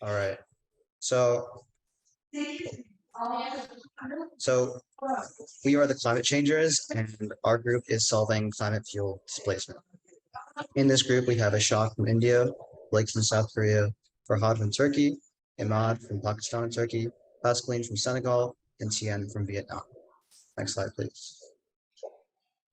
All right. So, so we are the climate changers, and our group is solving climate fuel displacement. In this group, we have Ashok from India, Blake from South Korea, Farhad from Turkey, Imad from Pakistan and Turkey, Pascaline from Senegal, and Tien from Vietnam. Next slide, please.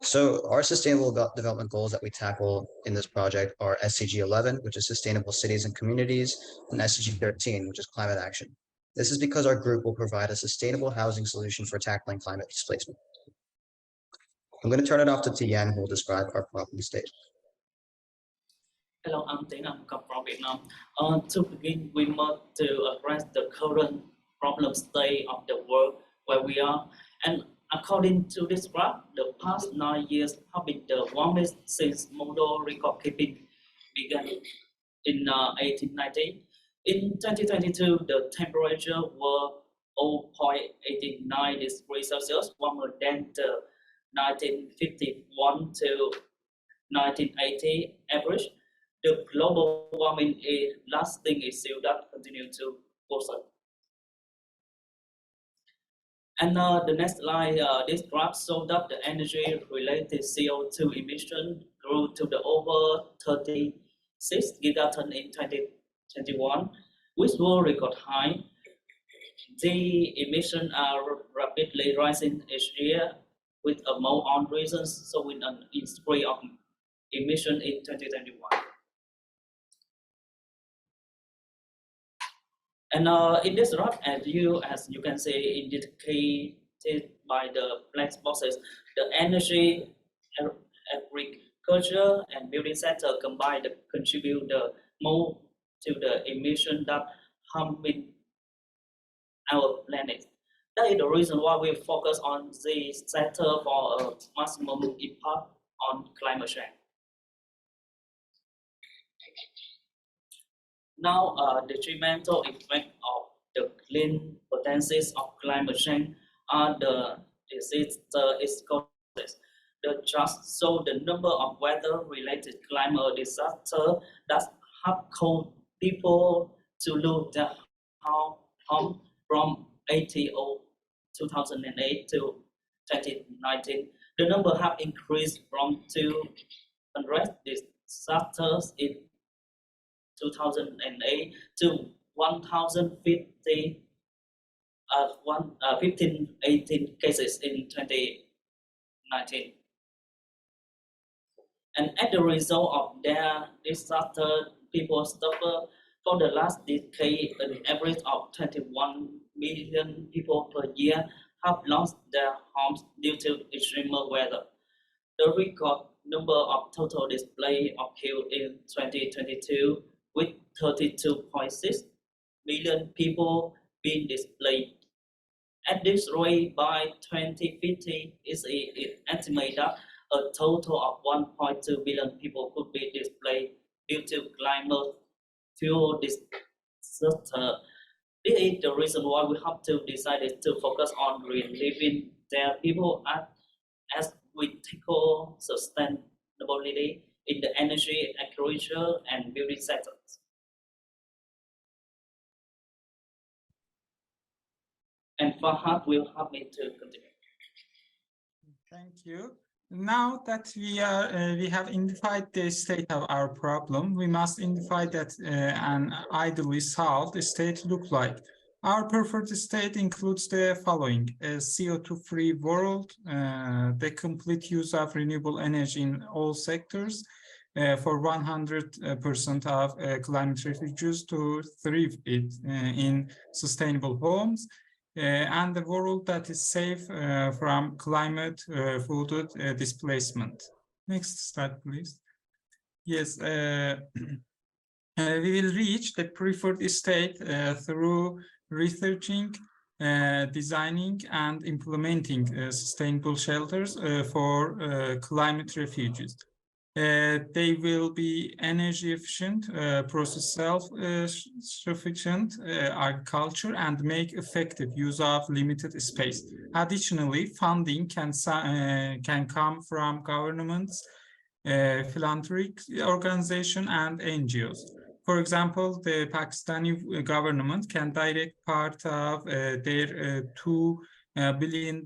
So our sustainable development goals that we tackle in this project are SDG 11, which is sustainable cities and communities, and SDG 13, which is climate action. This is because our group will provide a sustainable housing solution for tackling climate displacement. I'm going to turn it off to Tien, who will describe our problem state. Hello, I'm Tien. I'm from Vietnam. To begin, we must to address the current problem state of the world where we are. And according to this graph, the past 9 years have been the warmest since model record keeping began in 1890. In 2022, the temperature were 0.89 degrees Celsius, warmer than the 1951 to 1980 average. The global warming is lasting issue that continue to worsen. And the next slide, this graph showed that the energy-related CO2 emission grew to the over 36 gigaton in 2021, which will record high. The emissions are rapidly rising each year with amount on reasons showing an increase of emission in 2021. And in this graph, as you can see, indicated by the black boxes, the energy, agriculture, and building sector combined contribute the most to the emission that harming our planet. That is the reason why we focus on this sector for a maximum impact on climate change. Now, the detrimental effect of the clean potencies of climate change are the disease causes. The chart shows the number of weather-related climate disasters that have caused people to lose their home from 2008 to 2019. The number have increased from 200 disasters in 2008 to 1,018 cases in 2019. And as a result of their disaster, people suffer. For the last decade, an average of 21 million people per year have lost their homes due to extreme weather. The record number of total display occurred in 2022 with 32.6 million people being displaced. At this rate, by 2050, it's estimated that a total of 1.2 billion people could be displaced due to climate fuel disaster. This is the reason why we have to decide to focus on relieving their people as we tackle sustainability in the energy, agriculture, and building sectors. And Farhad will help me to continue. Thank you. Now that we have identified the state of our problem, we must identify that an ideally solved state look like. Our preferred state includes the following: a CO2-free world, the complete use of renewable energy in all sectors, for 100% of climate refugees to thrive in sustainable homes, and the world that is safe from climate food displacement. Next slide, please. Yes, we will reach the preferred state through researching, designing, and implementing sustainable shelters for climate refugees. They will be energy efficient, process self-sufficient agriculture, and make effective use of limited space. Additionally, funding can come from governments, philanthropic organizations, and NGOs. For example, the Pakistani government can direct part of their $2 billion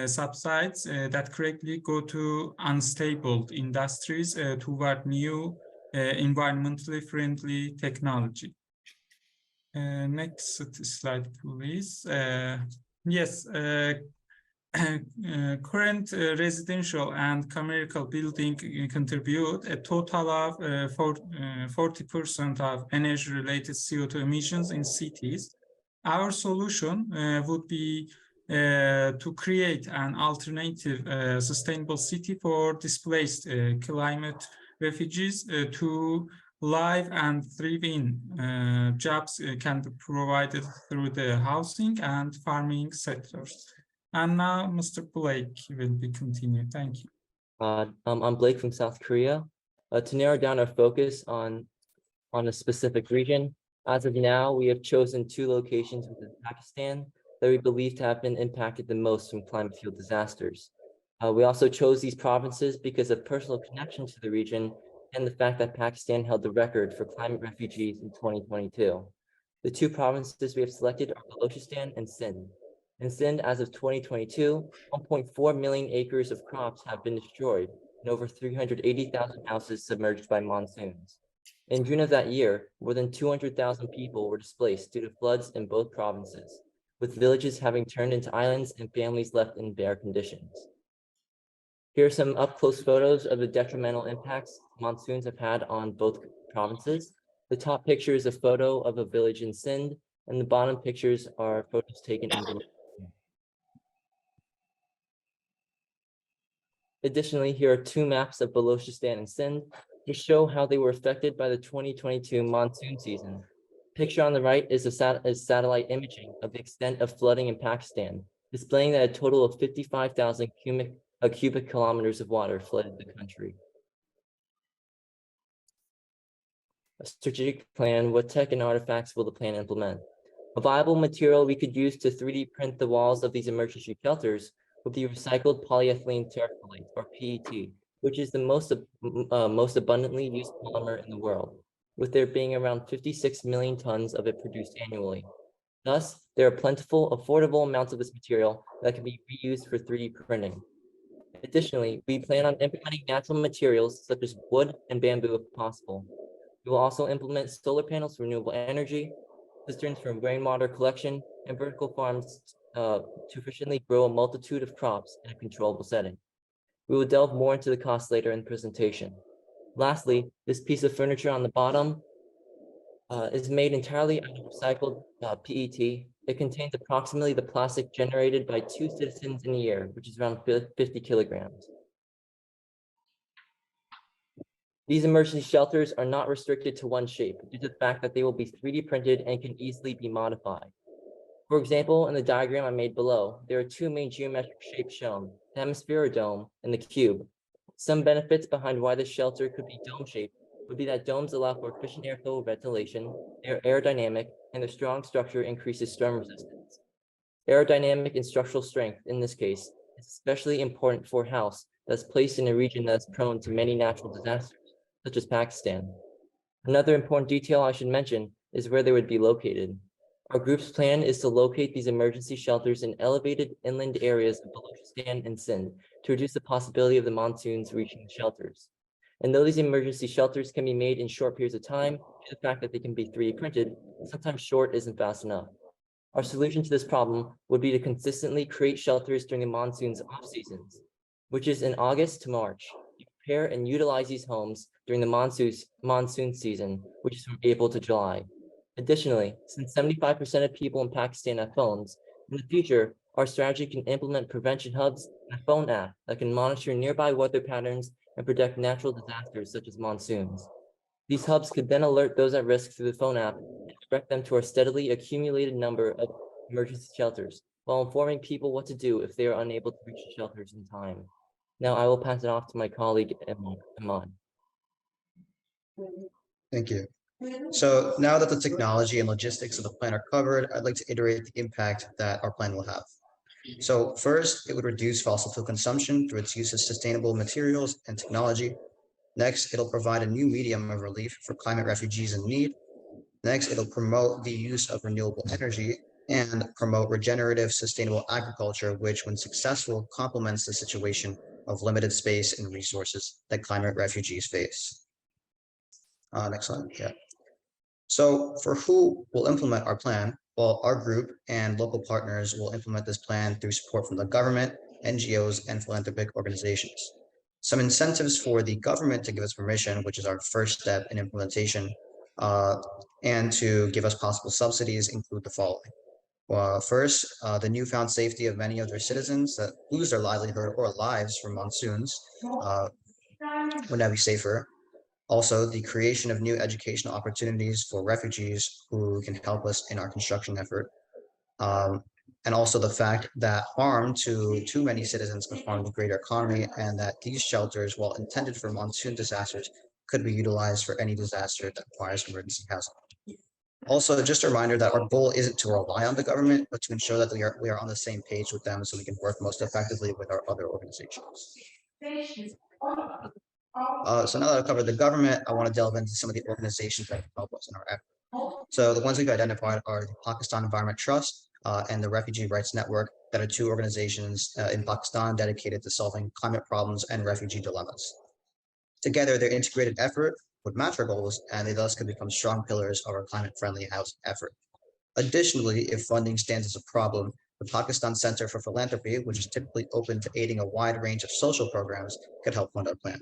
subsidies that correctly go to unstable industries toward new environmentally friendly technology. Next slide, please. Yes, current residential and commercial building contribute a total of 40% of energy-related CO2 emissions in cities. Our solution would be to create an alternative sustainable city for displaced climate refugees to live and thrive in. Jobs can be provided through the housing and farming sectors. And now Mr. Blake will be continued. Thank you. I'm Blake from South Korea. To narrow down our focus on a specific region, as of now, we have chosen 2 locations within Pakistan that we believe to have been impacted the most from climate fuel disasters. We also chose these provinces because of personal connection to the region and the fact that Pakistan held the record for climate refugees in 2022. The 2 provinces we have selected are Balochistan and Sindh. In Sindh, as of 2022, 1.4 million acres of crops have been destroyed and over 380,000 houses submerged by monsoons. In June of that year, more than 200,000 people were displaced due to floods in both provinces, with villages having turned into islands and families left in bare conditions. Here are some up-close photos of the detrimental impacts monsoons have had on both provinces. The top picture is a photo of a village in Sindh, and the bottom pictures are photos taken in Balochistan. Additionally, here are 2 maps of Balochistan and Sindh to show how they were affected by the 2022 monsoon season. Picture on the right is satellite imaging of the extent of flooding in Pakistan, displaying that a total of 55,000 cubic kilometers of water flooded the country. A strategic plan: what tech and artifacts will the plan implement? A viable material we could use to 3D print the walls of these emergency shelters would be recycled polyethylene terephthalate, or PET, which is the most abundantly used polymer in the world, with there being around 56 million tons of it produced annually. Thus, there are plentiful, affordable amounts of this material that can be reused for 3D printing. Additionally, we plan on implementing natural materials such as wood and bamboo if possible. We will also implement solar panels for renewable energy, cisterns for rainwater collection, and vertical farms to efficiently grow a multitude of crops in a controllable setting. We will delve more into the costs later in the presentation. Lastly, this piece of furniture on the bottom is made entirely out of recycled PET. It contains approximately the plastic generated by 2 citizens in a year, which is around 50 kilograms. These emergency shelters are not restricted to one shape due to the fact that they will be 3D printed and can easily be modified. For example, in the diagram I made below, there are 2 main geometric shapes shown, the hemisphere or dome and the cube. Some benefits behind why this shelter could be dome-shaped would be that domes allow for efficient airflow ventilation, they are aerodynamic, and their strong structure increases storm resistance. Aerodynamic and structural strength, in this case, is especially important for a house that's placed in a region that's prone to many natural disasters, such as Pakistan. Another important detail I should mention is where they would be located. Our group's plan is to locate these emergency shelters in elevated inland areas of Balochistan and Sindh to reduce the possibility of the monsoons reaching the shelters. And though these emergency shelters can be made in short periods of time, due to the fact that they can be 3D printed, sometimes short isn't fast enough. Our solution to this problem would be to consistently create shelters during the monsoon's off seasons, which is in August to March. You prepare and utilize these homes during the monsoon season, which is from April to July. Additionally, since 75% of people in Pakistan have phones, in the future, our strategy can implement prevention hubs and a phone app that can monitor nearby weather patterns and predict natural disasters such as monsoons. These hubs could then alert those at risk through the phone app and direct them to our steadily accumulated number of emergency shelters, while informing people what to do if they are unable to reach the shelters in time. Now I will pass it off to my colleague, Iman. Thank you. So now that the technology and logistics of the plan are covered, I'd like to iterate the impact that our plan will have. So first, it would reduce fossil fuel consumption through its use of sustainable materials and technology. Next, it'll provide a new medium of relief for climate refugees in need. Next, it'll promote the use of renewable energy and promote regenerative, sustainable agriculture, which, when successful, complements the situation of limited space and resources that climate refugees face. Next slide. Yeah. So for who will implement our plan? Well, our group and local partners will implement this plan through support from the government, NGOs, and philanthropic organizations. Some incentives for the government to give us permission, which is our first step in implementation, and to give us possible subsidies include the following. First, the newfound safety of many of their citizens that lose their livelihood or lives from monsoons would now be safer. Also, the creation of new educational opportunities for refugees who can help us in our construction effort. And also the fact that harm to too many citizens could harm the greater economy, and that these shelters, while intended for monsoon disasters, could be utilized for any disaster that requires emergency housing. Also, just a reminder that our goal isn't to rely on the government, but to ensure that we are on the same page with them so we can work most effectively with our other organizations. So now that I've covered the government, I want to delve into some of the organizations that can help us in our effort. So the ones we've identified are the Pakistan Environment Trust and the Refugee Rights Network, that are two organizations in Pakistan dedicated to solving climate problems and refugee dilemmas. Together, their integrated effort would match our goals, and they thus could become strong pillars of our climate-friendly housing effort. Additionally, if funding stands as a problem, the Pakistan Center for Philanthropy, which is typically open to aiding a wide range of social programs, could help fund our plan.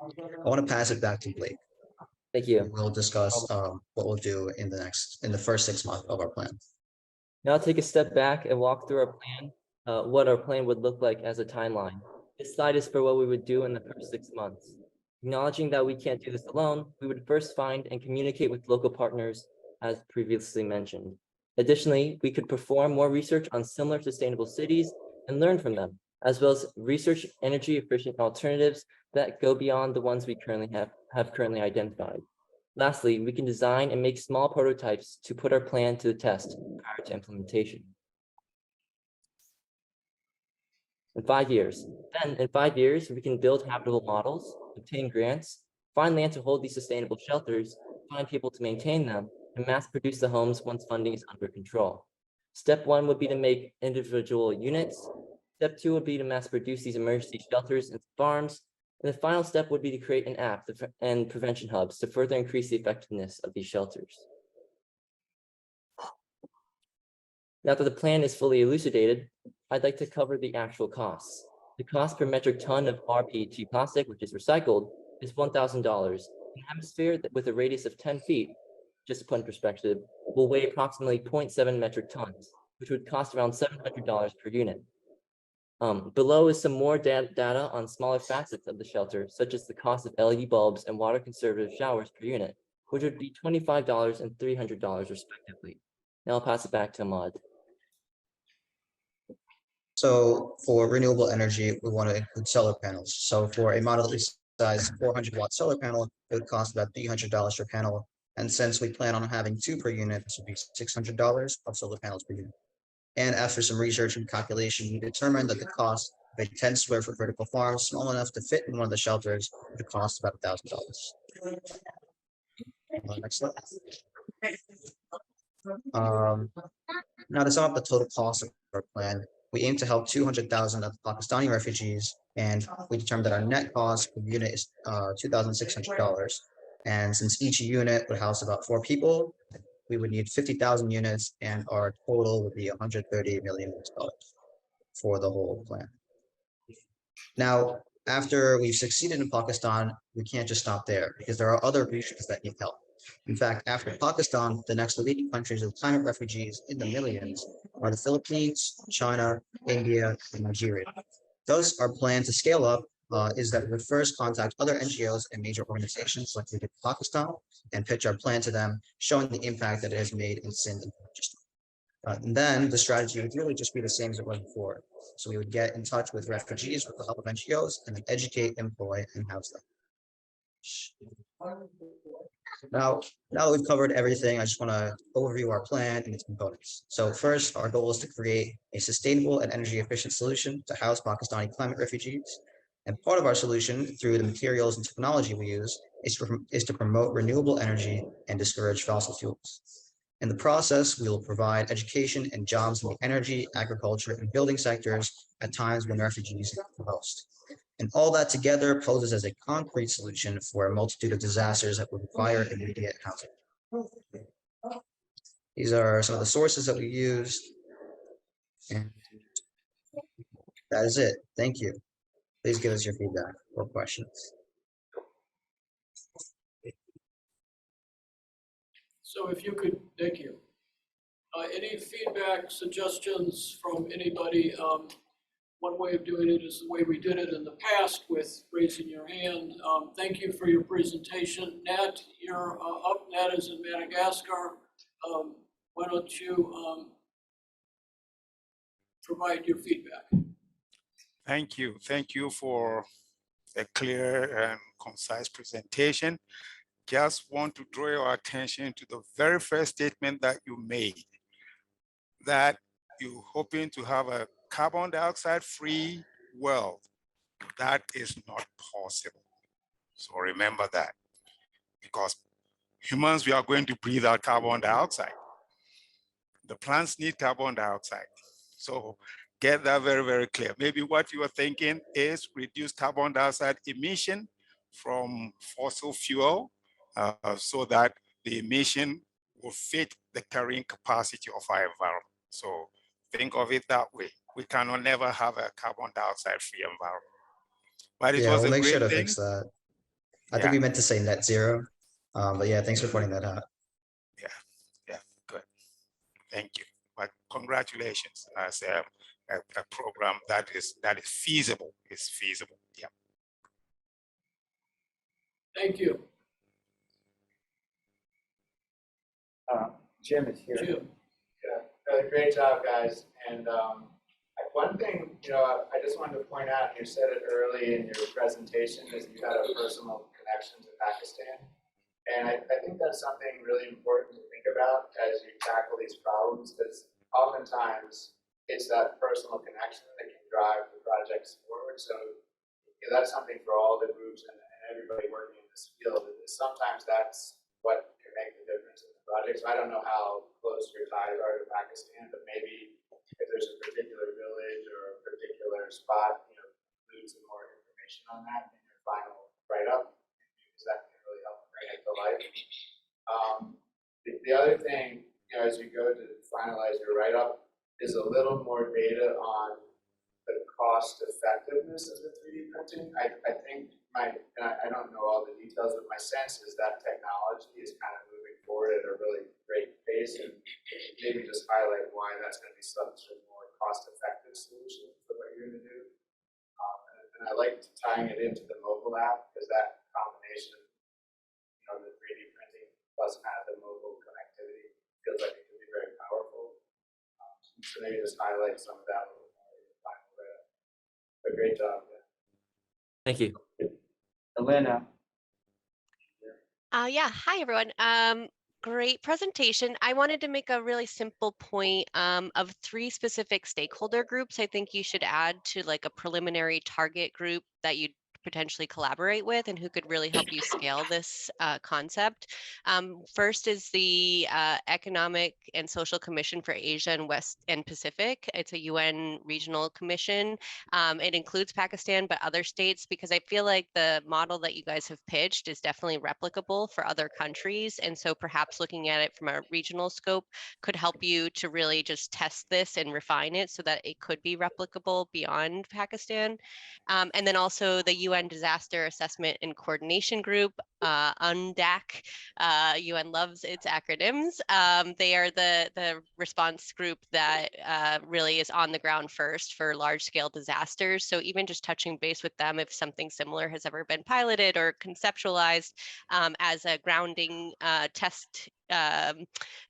I want to pass it back to Blake. Thank you. We'll discuss what we'll do in the first 6 months of our plan. Now I'll take a step back and walk through our plan, what our plan would look like as a timeline. This slide is for what we would do in the first 6 months. Acknowledging that we can't do this alone, we would first find and communicate with local partners, as previously mentioned. Additionally, we could perform more research on similar sustainable cities and learn from them, as well as research energy efficient alternatives that go beyond the ones we currently have currently identified. Lastly, we can design and make small prototypes to put our plan to the test prior to implementation. In 5 years. Then in 5 years, we can build habitable models, obtain grants, find land to hold these sustainable shelters, find people to maintain them, and mass produce the homes once funding is under control. Step 1 would be to make individual units. Step 2 would be to mass produce these emergency shelters and farms. And the final step would be to create an app and prevention hubs to further increase the effectiveness of these shelters. Now that the plan is fully elucidated, I'd like to cover the actual costs. The cost per metric ton of rPET plastic, which is recycled, is $1,000. An hemisphere with a radius of 10 feet, just to put in perspective, will weigh approximately 0.7 metric tons, which would cost around $700 per unit. Below is some more data on smaller facets of the shelter, such as the cost of LED bulbs and water conservative showers per unit, which would be $25 and $300 respectively. Now I'll pass it back to Ahmad. So for renewable energy, we want to include solar panels. So for a moderately sized 400-watt solar panel, it would cost about $300 per panel. And since we plan on having 2 per unit, this would be $600 of solar panels per unit. And after some research and calculation, we determined that the cost of a 10 square foot vertical farm small enough to fit in one of the shelters would cost about $1,000. Next slide. Now to sum up the total cost of our plan, we aim to help 200,000 of Pakistani refugees, and we determined that our net cost per unit is $2,600. And since each unit would house about 4 people, we would need 50,000 units, and our total would be $130 million for the whole plan. Now, after we've succeeded in Pakistan, we can't just stop there, because there are other regions that need help. In fact, after Pakistan, the next leading countries with climate refugees in the millions are the Philippines, China, India, and Nigeria. Thus, our plan to scale up is that we would first contact other NGOs and major organizations like we did in Pakistan and pitch our plan to them, showing the impact that it has made in Sindh and Pakistan. And then the strategy would really just be the same as it was before. So we would get in touch with refugees with the help of NGOs and then educate, employ, and house them. Now that we've covered everything, I just want to overview our plan and its components. So first, our goal is to create a sustainable and energy efficient solution to house Pakistani climate refugees. And part of our solution through the materials and technology we use is to promote renewable energy and discourage fossil fuels. In the process, we will provide education and jobs in the energy, agriculture, and building sectors at times when refugees need the most. And all that together poses as a concrete solution for a multitude of disasters that would require immediate housing. These are some of the sources that we used. And that is it. Thank you. Please give us your feedback or questions. So if you could, thank you. Any feedback, suggestions from anybody? One way of doing it is the way we did it in the past with raising your hand. Thank you for your presentation. Nat, you're up. Nat is in Madagascar. Why don't you provide your feedback? Thank you. Thank you for a clear and concise presentation. Just want to draw your attention to the very first statement that you made, that you're hoping to have a carbon dioxide free world. That is not possible. So remember that, because humans, we are going to breathe out carbon dioxide. The plants need carbon dioxide. So get that very, very clear. Maybe what you are thinking is reduce carbon dioxide emission from fossil fuel so that the emission will fit the carrying capacity of our environment. So think of it that way. We cannot never have a carbon dioxide free environment. But it Yeah, was we'll a make sure great to thing. fix that. I think we meant to say net zero. But yeah, thanks for pointing that out. Yeah, good. Thank you. But congratulations as a program that is feasible. It's feasible. Yeah. Thank you. Jim is here. Jim. Great job, guys. And one thing, I just wanted to point out, and you said it early in your presentation, is you had a personal connection to Pakistan. And I think that's something really important to think about as you tackle these problems, because oftentimes it's that personal connection that can drive the projects forward. So that's something for all the groups and everybody working in this field. Sometimes that's what can make the difference in the project. So I don't know how close your ties are to Pakistan, but maybe if there's a particular village or a particular spot, include some more information on that in your final write-up, because that can really help bring it to life. The other thing, as you go to finalize your write-up, is a little more data on the cost effectiveness of the 3D printing. I think I don't know all the details, but my sense is that technology is kind of moving forward at a really great pace, and maybe just highlight why that's going to be such a more cost-effective solution for what you're going to do. And I like tying it into the mobile app, because that combination, the 3D printing plus kind of the mobile connectivity feels like it can be very powerful. So maybe just highlight some of that a little more in the final write-up. But great job. Thank you. Elena. Yeah, hi everyone. Great presentation. I wanted to make a really simple point of 3 specific stakeholder groups I think you should add to like a preliminary target group that you'd potentially collaborate with and who could really help you scale this concept. First is the Economic and Social Commission for Asia and West and Pacific. It's a UN regional commission. It includes Pakistan, but other states, because I feel like the model that you guys have pitched is definitely replicable for other countries. And so perhaps looking at it from a regional scope could help you to really just test this and refine it so that it could be replicable beyond Pakistan. And then also the UN Disaster Assessment and Coordination Group, UNDAC. UN loves its acronyms. They are the response group that really is on the ground first for large scale disasters. So even just touching base with them if something similar has ever been piloted or conceptualized as a grounding test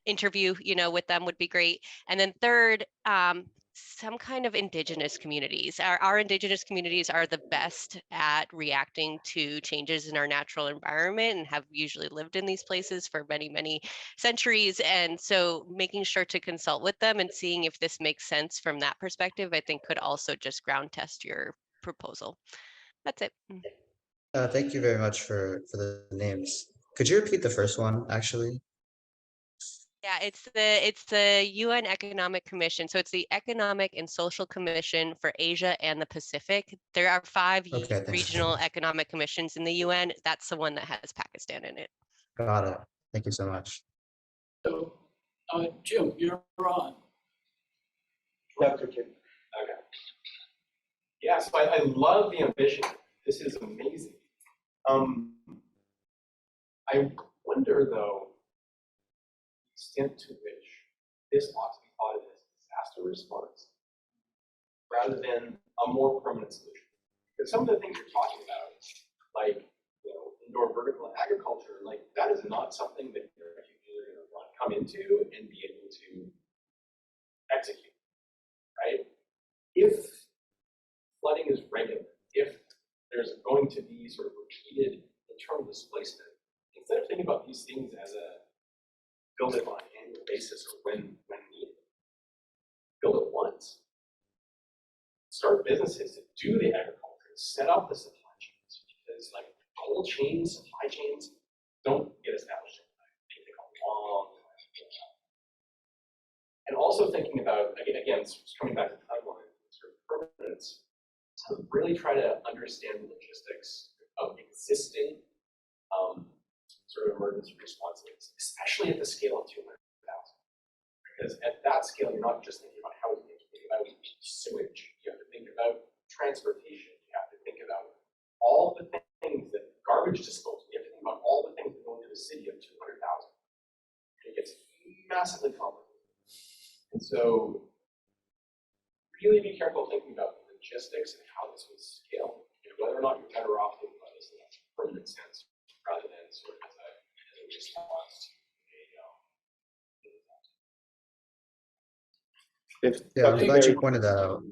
interview, with them would be great. And then third, some kind of indigenous communities. Our indigenous communities are the best at reacting to changes in our natural environment and have usually lived in these places for many, many centuries. And so making sure to consult with them and seeing if this makes sense from that perspective, I think could also just ground test your proposal. That's it. Thank you very much for the names. Could you repeat the first one, actually? Yeah, it's the UN Economic Commission. So it's the Economic and Social Commission for Asia and the Pacific. There are 5 Okay, thanks. regional economic commissions in the UN. That's the one that has Pakistan in it. Got it. Thank you so much. So, Jim, you're on. Dr. Kim. Okay. Yeah, so I love the ambition. This is amazing. I wonder though, the extent to which this ought to be thought of as disaster response rather than a more permanent solution. Because some of the things you're talking about, like indoor vertical agriculture, like that is not something that you're going to want to come into and be able to execute, right? If flooding is regular, if there's going to be sort of repeated internal displacement, instead of thinking about these things as a build it on an annual basis or when needed, build it once. Start businesses to do the agriculture, set up the supply chains, because like cold chains, supply chains don't get established overnight. They take a long time to build up. And also thinking about, again, coming back to timeline, sort of permanence, to really try to understand the logistics of existing sort of emergency responses, especially at the scale of 200,000. Because at that scale, you're not just thinking about housing, you have to think about sewage, you have to think about transportation, you have to think about all the things that garbage disposal, you have to think about all the things that go into the city of 200,000. It gets massively complicated. And so really be careful thinking about the logistics and how this would scale, whether or not you're better off thinking about this in a permanent sense rather than sort of as a response to Yeah, I'm glad you pointed that out.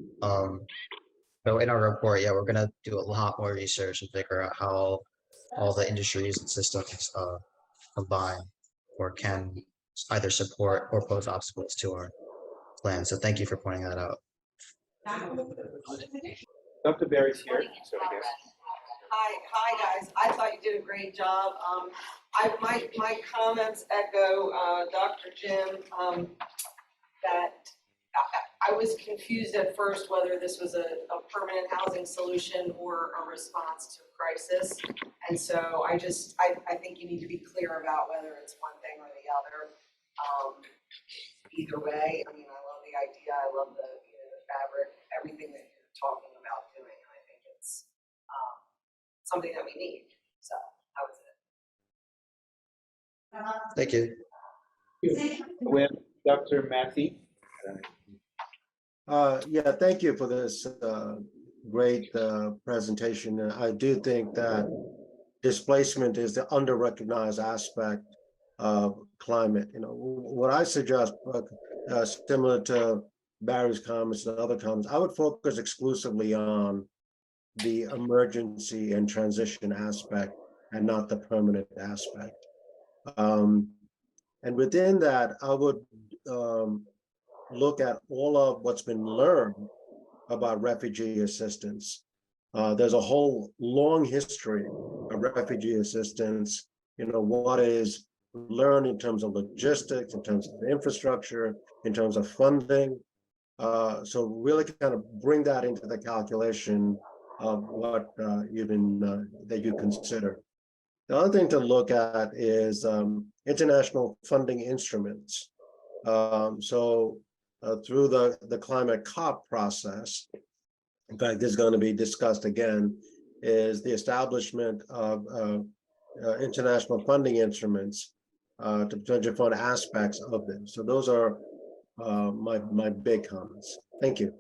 So in our report, yeah, we're gonna do a lot more research and figure out how all the industries and systems combine or can either support or pose obstacles to our plan. So thank you for pointing that out. Dr. Barry's here, so I guess. Hi guys. I thought you did a great job. My comments echo Dr. Jim that I was confused at first whether this was a permanent housing solution or a response to a crisis. And so I think you need to be clear about whether it's one thing or the other. Either way, I mean, I love the idea. I love the fabric, everything that you're talking about doing. I think it's something that we need. So that was it. Thank you. With Dr. Matthew. Yeah, thank you for this great presentation. I do think that displacement is the under-recognized aspect of climate. What I suggest, similar to Barry's comments and other comments, I would focus exclusively on the emergency and transition aspect and not the permanent aspect. And within that, I would look at all of what's been learned about refugee assistance. There's a whole long history of refugee assistance, what is learned in terms of logistics, in terms of infrastructure, in terms of funding. So really kind of bring that into the calculation of what that you consider. The other thing to look at is international funding instruments. Through the climate COP process, in fact, this is going to be discussed again, is the establishment of international funding instruments to potentially fund aspects of this. So those are my big comments. Thank you.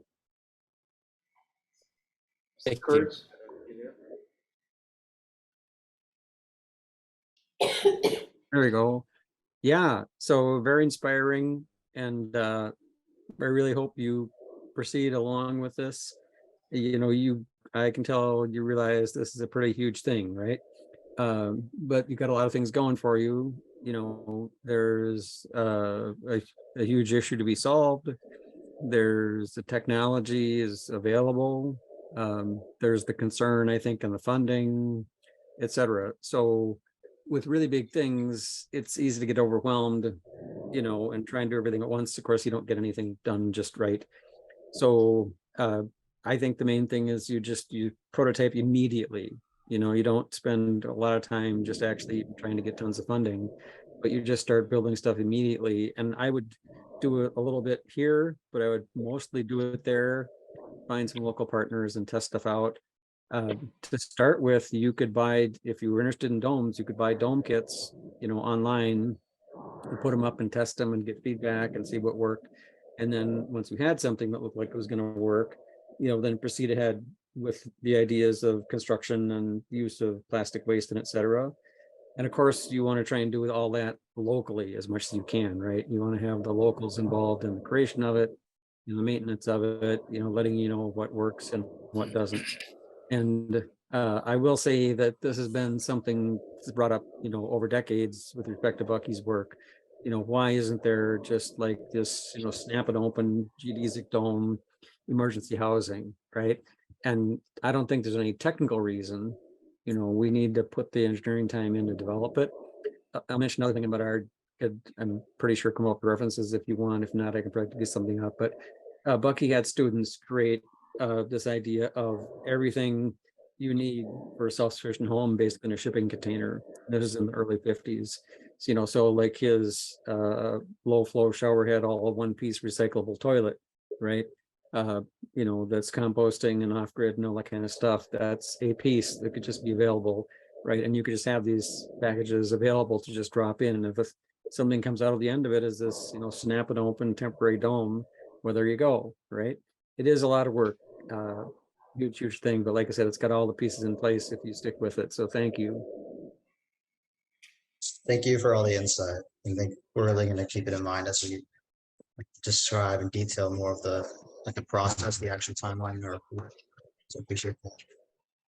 Thank you. There we go. Yeah, so very inspiring, and I really hope you proceed along with this. I can tell you realize this is a pretty huge thing, right? But you've got a lot of things going for you. There's a huge issue to be solved. There's the technology is available. There's the concern, I think, in the funding, et cetera. So with really big things, it's easy to get overwhelmed, you know, and try and do everything at once. Of course, you don't get anything done just right. So I think the main thing is you prototype immediately. You know, you don't spend a lot of time just actually trying to get tons of funding, but you just start building stuff immediately. And I would do it a little bit here, but I would mostly do it there, find some local partners and test stuff out. To start with, you could buy, if you were interested in domes, you could buy dome kits, you know, online and put them up and test them and get feedback and see what worked. And then once you had something that looked like it was going to work, you know, then proceed ahead with the ideas of construction and use of plastic waste and et cetera. And of course, you want to try and do all that locally as much as you can, right? You want to have the locals involved in the creation of it, in the maintenance of it, you know, letting you know what works and what doesn't. And I will say that this has been something that's brought up, you know, over decades with respect to Bucky's work. You know, why isn't there just like this, you know, snap and open geodesic dome emergency housing, right? And I don't think there's any technical reason. You know, we need to put the engineering time in to develop it. I'll mention another thing about our, I'm pretty sure come up with references if you want. If not, I can probably get something up. But Bucky had students create this idea of everything you need for a self-sufficient home basically in a shipping container. This is in the early 50s. So, you know, so like his low flow shower had all a one-piece recyclable toilet, right? You know, that's composting and off-grid and all that kind of stuff. That's a piece that could just be available, right? And you could just have these packages available to just drop in. And if something comes out of the end of it is this, you know, snap and open temporary dome, well, there you go, right? It is a lot of work, huge thing. But like I said, it's got all the pieces in place if you stick with it. So thank you. Thank you for all the insight. I think we're really going to keep it in mind as we describe in detail more of the process, the actual timeline. So appreciate that.